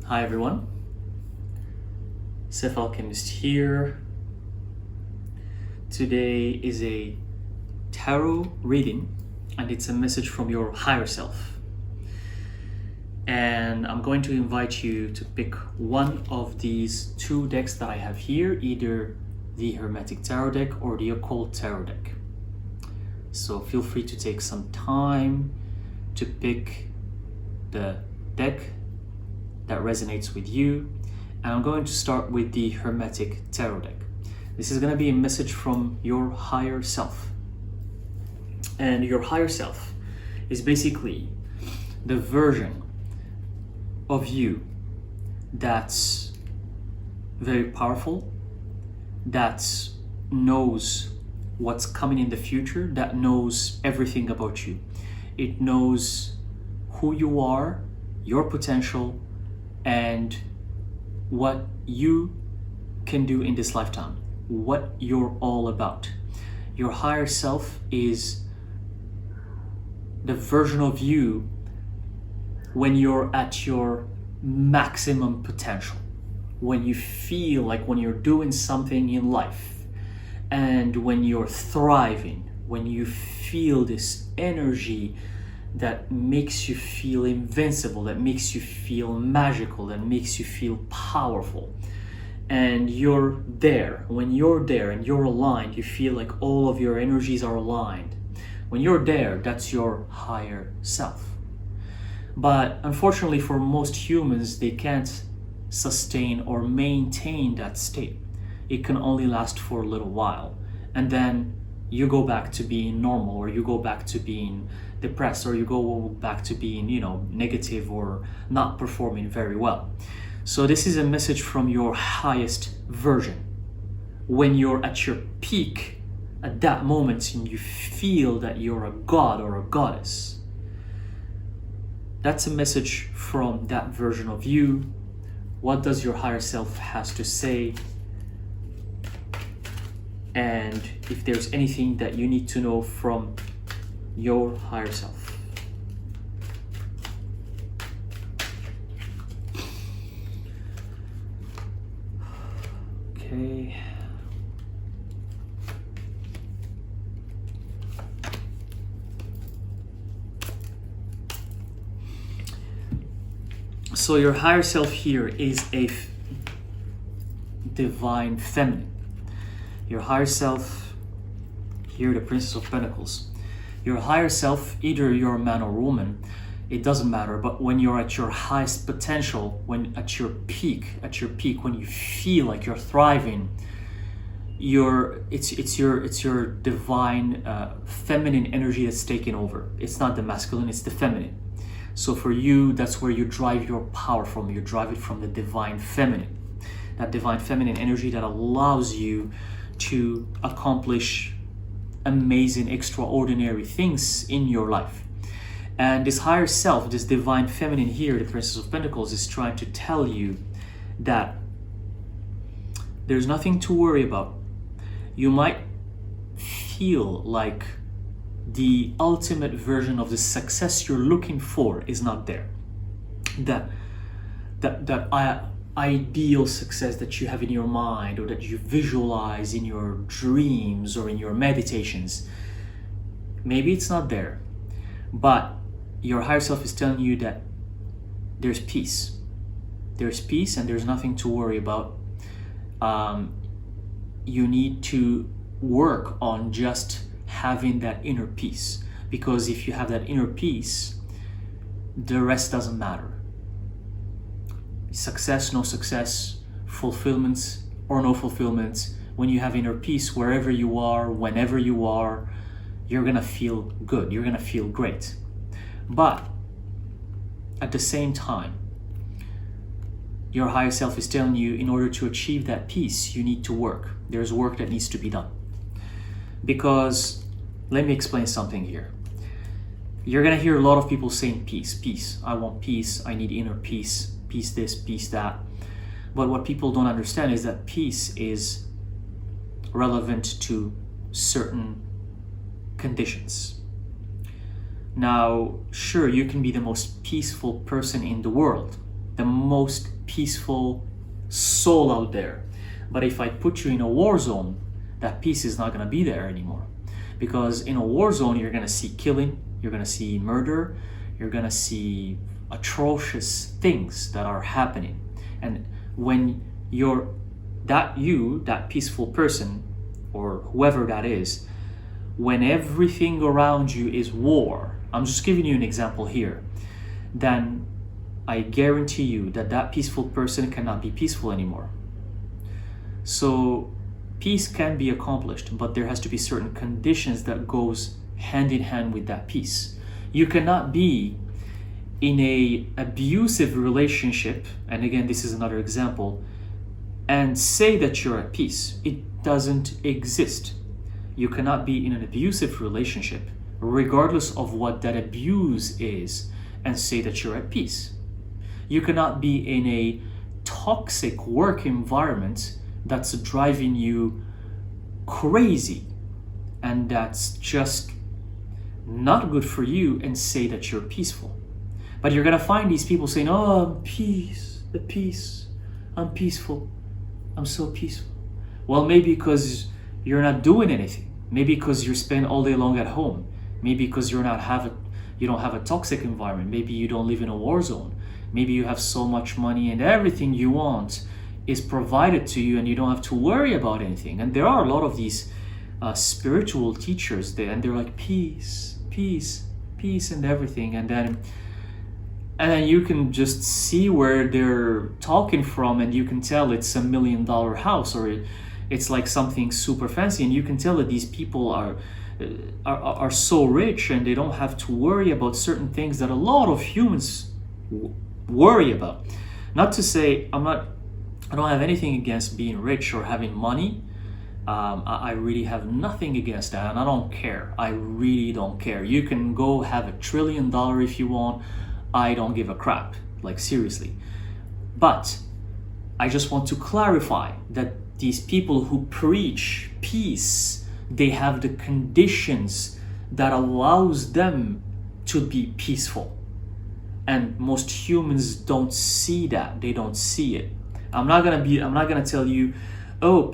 Hi everyone, Alchemist here. Today is a tarot reading and it's a message from your higher self. And I'm going to invite you to pick one of these two decks that I have here, either the Hermetic tarot deck or the Occult tarot deck. So feel free to take some time to pick the deck that resonates with you. And I'm going to start with the Hermetic tarot deck. This is going to be a message from your higher self. And your higher self is basically the version of you that's very powerful, that knows what's coming in the future, that knows everything about you. It knows who you are, your potential, and what you can do in this lifetime, what you're all about. Your higher self is the version of you when you're at your maximum potential, when you feel like when you're doing something in life and when you're thriving, when you feel this energy that makes you feel invincible, that makes you feel magical, that makes you feel powerful. And you're there. When you're there and you're aligned, you feel like all of your energies are aligned. When you're there, that's your higher self. But unfortunately for most humans, they can't sustain or maintain that state. It can only last for a little while. And then you go back to being normal, or you go back to being depressed, or you go back to being, negative or not performing very well. So this is a message from your highest version. When you're at your peak, at that moment, and you feel that you're a god or a goddess, that's a message from that version of you. What does your higher self has to say? And if there's anything that you need to know from your higher self. Okay. So your higher self here is a divine feminine. Your higher self, here the Princess of Pentacles. Your higher self, either you're a man or woman, it doesn't matter, but when you're at your highest potential, when at your peak, when you feel like you're thriving, it's your divine feminine energy that's taking over. It's not the masculine, it's the feminine. So for you, that's where you drive your power from. You drive it from the divine feminine. That divine feminine energy that allows you to accomplish amazing, extraordinary things in your life. And this higher self, this divine feminine here, the Princess of Pentacles, is trying to tell you that there's nothing to worry about. You might feel like the ultimate version of the success you're looking for is not there. That ideal success that you have in your mind, or that you visualize in your dreams or in your meditations, maybe it's not there. But your higher self is telling you that there's peace. There's peace and there's nothing to worry about. You need to work on just having that inner peace. Because if you have that inner peace, the rest doesn't matter. Success, no success, fulfillment or no fulfillment, when you have inner peace, wherever you are, whenever you are, you're gonna feel good, you're gonna feel great. But at the same time, your higher self is telling you, in order to achieve that peace, you need to work. There's work that needs to be done. Because, let me explain something here. You're gonna hear a lot of people saying peace, peace. I want peace, I need inner peace. Peace this, peace that. But what people don't understand is that peace is relevant to certain conditions. Now, sure, you can be the most peaceful person in the world, the most peaceful soul out there. But if I put you in a war zone, that peace is not going to be there anymore. Because in a war zone, you're going to see killing, you're going to see murder, you're going to see atrocious things that are happening. And when that peaceful person, or whoever that is, when everything around you is war, I'm just giving you an example here, then I guarantee you that that peaceful person cannot be peaceful anymore. So peace can be accomplished, but there has to be certain conditions that goes hand in hand with that peace. You cannot be in a abusive relationship, and again, this is another example, and say that you're at peace. It doesn't exist. You cannot be in an abusive relationship, regardless of what that abuse is, and say that you're at peace. You cannot be in a toxic work environment that's driving you crazy and that's just not good for you and say that you're peaceful. But you're gonna find these people saying, oh, peace, the peace, I'm peaceful, I'm so peaceful. Well, maybe because you're not doing anything. Maybe because you spend all day long at home. Maybe because you don't have a toxic environment. Maybe you don't live in a war zone. Maybe you have so much money and everything you want is provided to you and you don't have to worry about anything. And there are a lot of these spiritual teachers there, and they're like, peace, peace, peace and everything. And then you can just see where they're talking from, and you can tell it's $1 million house, or it's like something super fancy, and you can tell that these people are so rich and they don't have to worry about certain things that a lot of humans worry about. Not to say I don't have anything against being rich or having money. I really have nothing against that, and I don't care. I really don't care. You can go have $1 trillion if you want. I don't give a crap, like seriously. But I just want to clarify that these people who preach peace, they have the conditions that allows them to be peaceful. And most humans don't see that. They don't see it. I'm not gonna tell you, oh,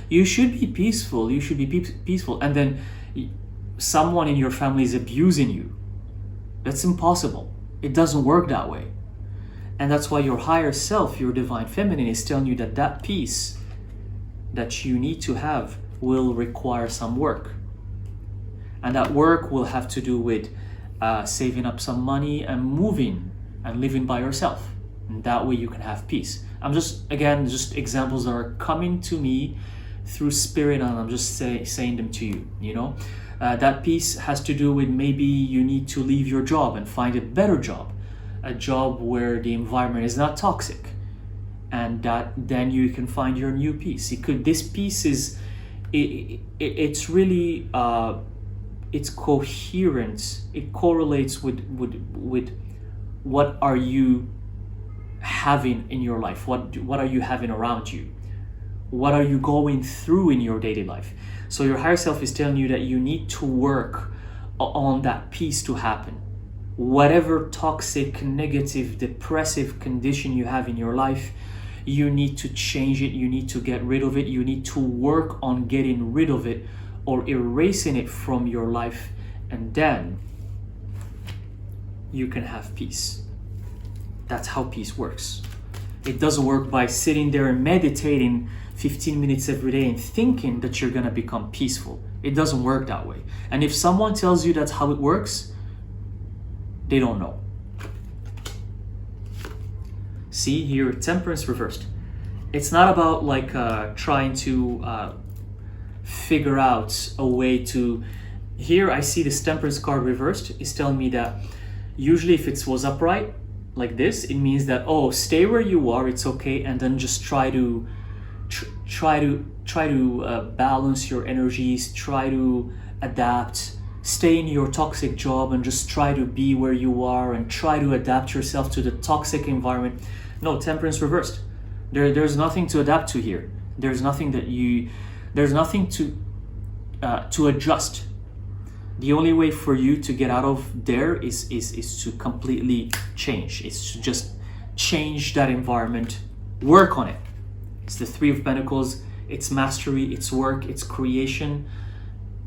you should be peaceful, you should be peaceful, and then someone in your family is abusing you. That's impossible. It doesn't work that way. And that's why your higher self, your divine feminine, is telling you that that peace that you need to have will require some work. And that work will have to do with saving up some money and moving and living by yourself. And that way you can have peace. I'm just examples that are coming to me through spirit, and I'm just saying them to you, you know. That peace has to do with maybe you need to leave your job and find a better job, a job where the environment is not toxic, and that then you can find your new peace. This peace is, it's really, it's coherent. It correlates with what are you having in your life? What are you having around you? What are you going through in your daily life? So your higher self is telling you that you need to work on that peace to happen. Whatever toxic, negative, depressive condition you have in your life, you need to change it. You need to get rid of it. You need to work on getting rid of it or erasing it from your life, and then you can have peace. That's how peace works. It doesn't work by sitting there and meditating 15 minutes every day and thinking that you're gonna become peaceful. It doesn't work that way. And if someone tells you that's how it works, they don't know. See here, temperance reversed. It's not about like trying to figure out a way to. Here I see this temperance card reversed. It's telling me that usually if it was upright like this, it means that, oh, stay where you are, it's okay, and then just try to balance your energies, try to adapt, stay in your toxic job and just try to be where you are and try to adapt yourself to the toxic environment. No, temperance reversed. There's nothing to adapt to here. There's nothing to adjust. The only way for you to get out of there is to completely change. It's to change that environment, work on it. It's the Three of Pentacles. It's mastery, it's work, it's creation.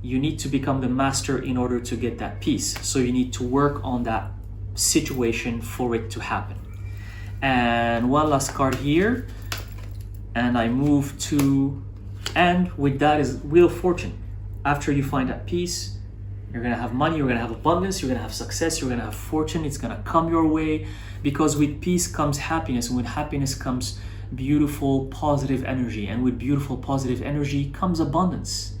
You need to become the master in order to get that peace. So you need to work on that situation for it to happen. And one last card here. And I move to, and with that is Wheel of Fortune. After you find that peace, you're gonna have money, you're gonna have abundance, you're gonna have success, you're gonna have fortune, it's gonna come your way. Because with peace comes happiness, and with happiness comes beautiful, positive energy. And with beautiful, positive energy comes abundance.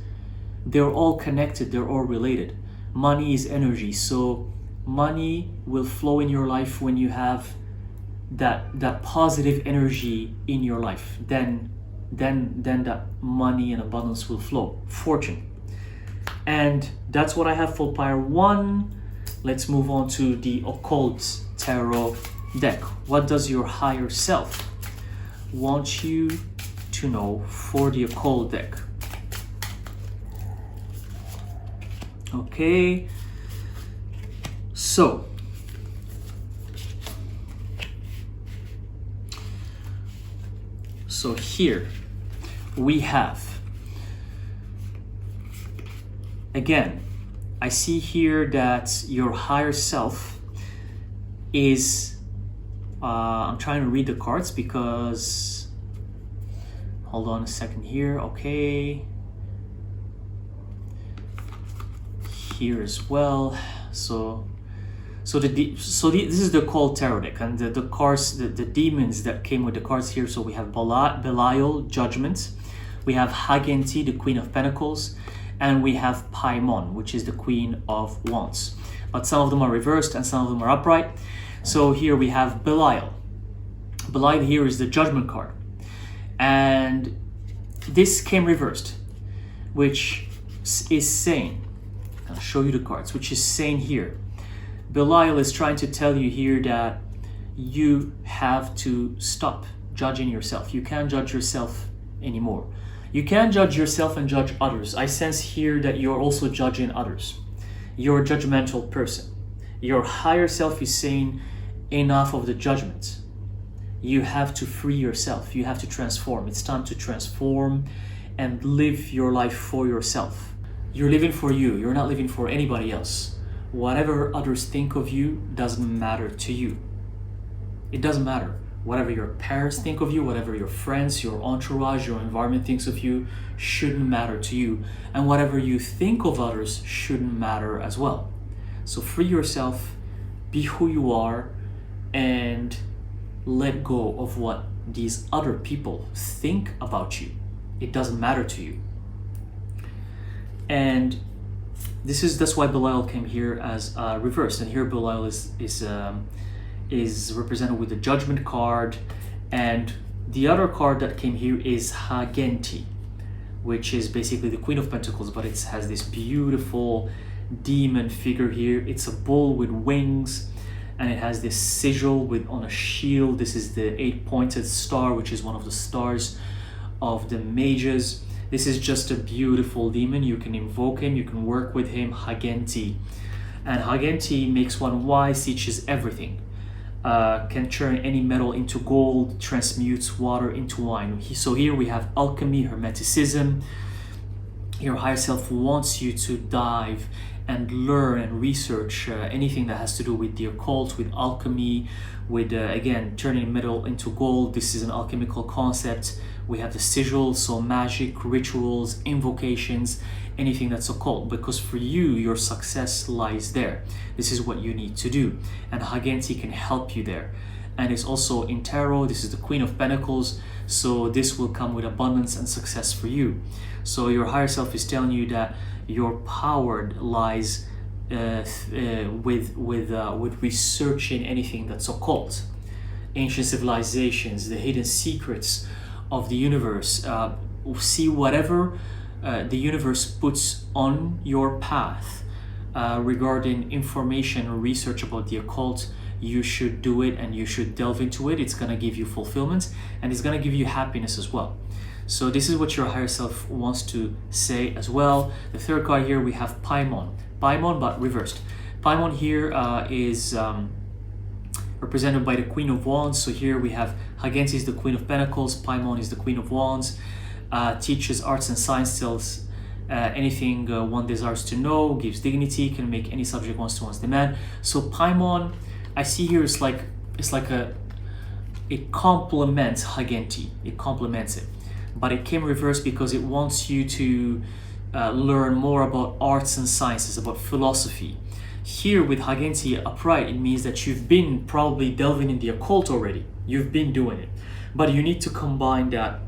They're all connected, they're all related. Money is energy, so money will flow in your life when you have that positive energy in your life. Then that money and abundance will flow. Fortune. And that's what I have for Pyre 1. Let's move on to the Occult Tarot deck. What does your higher self want you to know for the Occult deck? Okay, so here we have, again, I see here that your higher self is, I'm trying to read the cards because, hold on a second here, okay. Here as well. This is the Occult Tarot deck, and the cards, the demons that came with the cards here. So we have Belial, Judgment. We have Hagenti, the Queen of Pentacles, and we have Paimon, which is the Queen of Wands. But some of them are reversed and some of them are upright. So here we have Belial. Belial here is the Judgment card, and this came reversed, which is saying, I'll show you the cards, which is saying here, Belial is trying to tell you here that you have to stop judging yourself. You can't judge yourself anymore. You can't judge yourself and judge others. I sense here that you're also judging others. You're a judgmental person. Your higher self is saying, enough of the judgment. You have to free yourself. You have to transform. It's time to transform and live your life for yourself. You're living for you. You're not living for anybody else. Whatever others think of you doesn't matter to you. It doesn't matter. Whatever your parents think of you, whatever your friends, your entourage, your environment thinks of you, shouldn't matter to you. And whatever you think of others shouldn't matter as well. So free yourself, be who you are, and let go of what these other people think about you. It doesn't matter to you. And that's why Belial came here as reversed, and here Belial is represented with the Judgment card, and the other card that came here is Hagenti, which is basically the Queen of Pentacles, but it has this beautiful demon figure here. It's a bull with wings, and it has this sigil on a shield. This is the 8-pointed star, which is one of the stars of the mages. This is just a beautiful demon. You can invoke him, you can work with him, Hagenti. And Hagenti makes one wise, teaches everything. Can turn any metal into gold, transmutes water into wine. So here we have alchemy, hermeticism. Your higher self wants you to dive and learn and research anything that has to do with the occult, with alchemy, with, again, turning metal into gold. This is an alchemical concept. We have the sigil, so magic, rituals, invocations, anything that's occult, because for you, your success lies there. This is what you need to do, and Hagenti can help you there. And it's also in tarot. This is the Queen of Pentacles, so this will come with abundance and success for you. So your higher self is telling you that your power lies with researching anything that's occult, ancient civilizations, the hidden secrets of the universe. See whatever the universe puts on your path regarding information or research about the occult. You should do it, and you should delve into it. It's going to give you fulfillment, and it's going to give you happiness as well. So this is what your higher self wants to say as well. The third card here, we have Paimon. Paimon, but reversed. Paimon here is represented by the Queen of Wands. So here we have Hagensi is the Queen of Pentacles, Paimon is the Queen of Wands, teaches arts and science, tells anything one desires to know, gives dignity, can make any subject wants to one's demand. So Paimon, I see here, it's like it complements Hagenti, it complements it, but it came reversed because it wants you to learn more about arts and sciences, about philosophy. Here with Hagenti upright, it means that you've been probably delving in the occult already. You've been doing it, but you need to combine that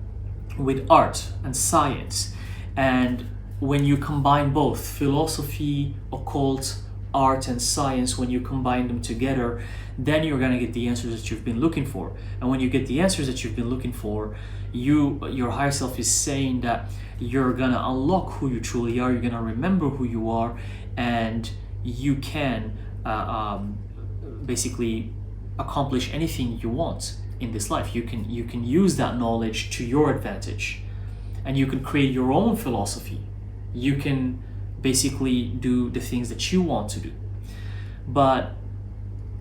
with art and science. And when you combine both philosophy, occult, art and science, when you combine them together, then you're gonna get the answers that you've been looking for. And when you get the answers that you've been looking for, your higher self is saying that you're gonna unlock who you truly are, you're gonna remember who you are, and you can basically accomplish anything you want in this life. You can use that knowledge to your advantage, and you can create your own philosophy. You can basically do the things that you want to do. But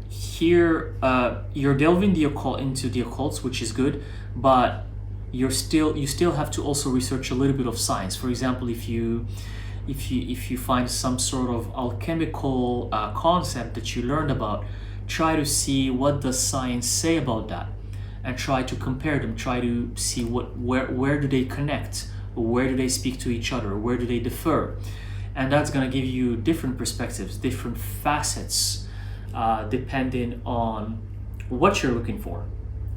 here you're delving into the occults, which is good, but you still have to also research a little bit of science. For example, if you find some sort of alchemical concept that you learned about, try to see what does science say about that, and try to compare them. Try to see where do they connect, where do they speak to each other, where do they differ, and that's gonna give you different perspectives, different facets, depending on what you're looking for,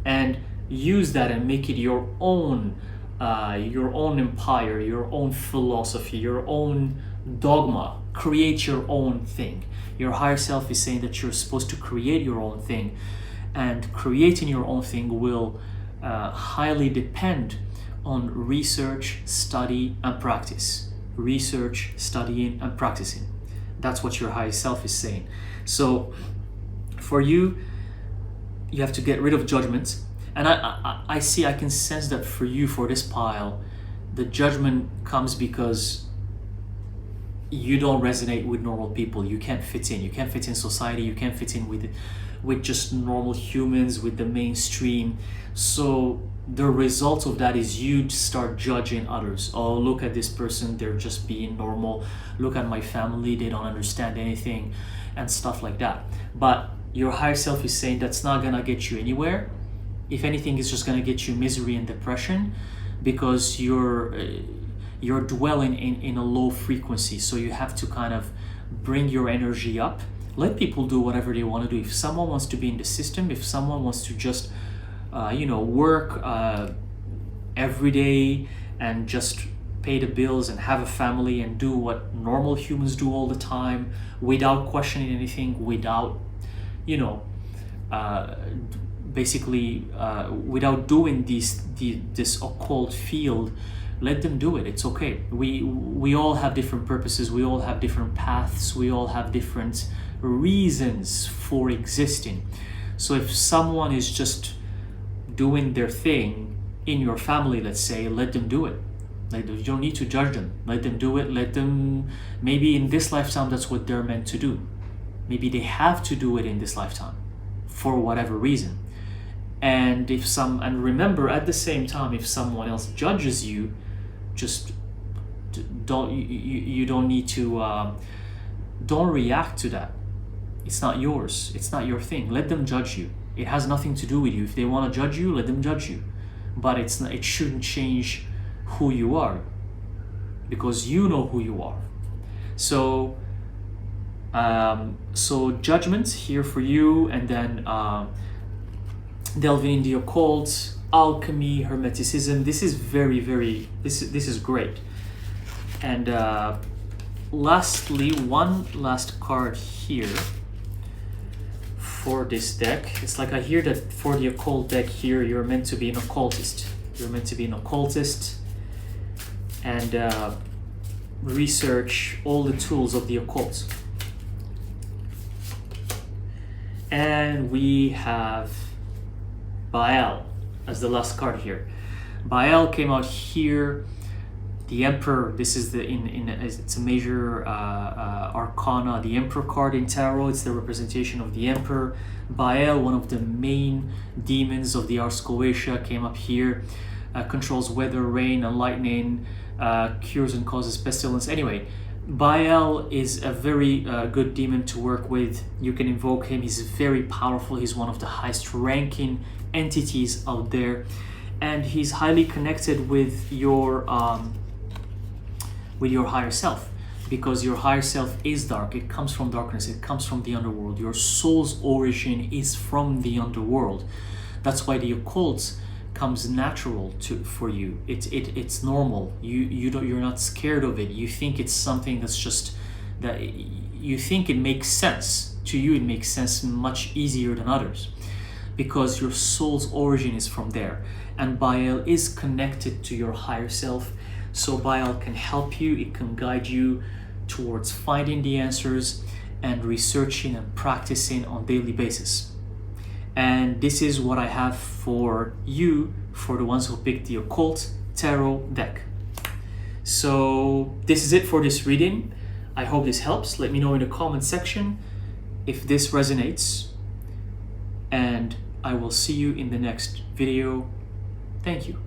and use that and make it your own empire, your own philosophy, your own dogma. Create your own thing. Your higher self is saying that you're supposed to create your own thing, and creating your own thing will highly depend on research, study, and practice. Research, studying, and practicing. That's what your higher self is saying. So for you have to get rid of judgment. And I can sense that for you, for this pile, the judgment comes because you don't resonate with normal people. You can't fit in. You can't fit in society. You can't fit in with just normal humans, with the mainstream. So the result of that is you start judging others. Oh, look at this person, they're just being normal. Look at my family, they don't understand anything, and stuff like that. But your higher self is saying that's not gonna get you anywhere. If anything, it's just gonna get you misery and depression, because you're dwelling in a low frequency. So you have to kind of bring your energy up. Let people do whatever they want to do. If someone wants to be in the system, if someone wants to just work every day and just pay the bills and have a family and do what normal humans do all the time without questioning anything, without without doing this occult field, let them do it. It's okay. We all have different purposes. We all have different paths. We all have different reasons for existing. So if someone is just doing their thing in your family, let's say, let them do it. You don't need to judge them. Let them do it. Let them, maybe in this lifetime that's what they're meant to do. Maybe they have to do it in this lifetime for whatever reason. And remember, at the same time, if someone else judges you, just don't need to don't react to that. It's not yours. It's not your thing. Let them judge you. It has nothing to do with you. If they want to judge you, let them judge you. But it shouldn't change who you are, because you know who you are. So judgment here for you, and then delving in the occult, alchemy, hermeticism. This is very, very, this is great. And lastly, one last card here for this deck. It's like I hear that for the occult deck here, you're meant to be an occultist. You're meant to be an occultist and research all the tools of the occult. And we have Baal as the last card here. Baal came out here The Emperor, this is it's a major arcana, the Emperor card in tarot. It's the representation of the Emperor. Baal, one of the main demons of the Ars Goetia, came up here. Controls weather, rain, and lightning, cures and causes pestilence. Anyway, Baal is a very good demon to work with. You can invoke him. He's very powerful. He's one of the highest ranking entities out there, and he's highly connected with your higher self, because your higher self is dark. It comes from darkness. It comes from the underworld. Your soul's origin is from the underworld. That's why the occult comes natural for you. It's normal. You're not scared of it. You think it's something that's just that you think it makes sense to you. It makes sense much easier than others, because your soul's origin is from there, and Baal is connected to your higher self. So Baal can help you. It can guide you towards finding the answers and researching and practicing on a daily basis. And this is what I have for you, for the ones who picked the Occult Tarot deck. So this is it for this reading. I hope this helps. Let me know in the comment section if this resonates, and I will see you in the next video. Thank you.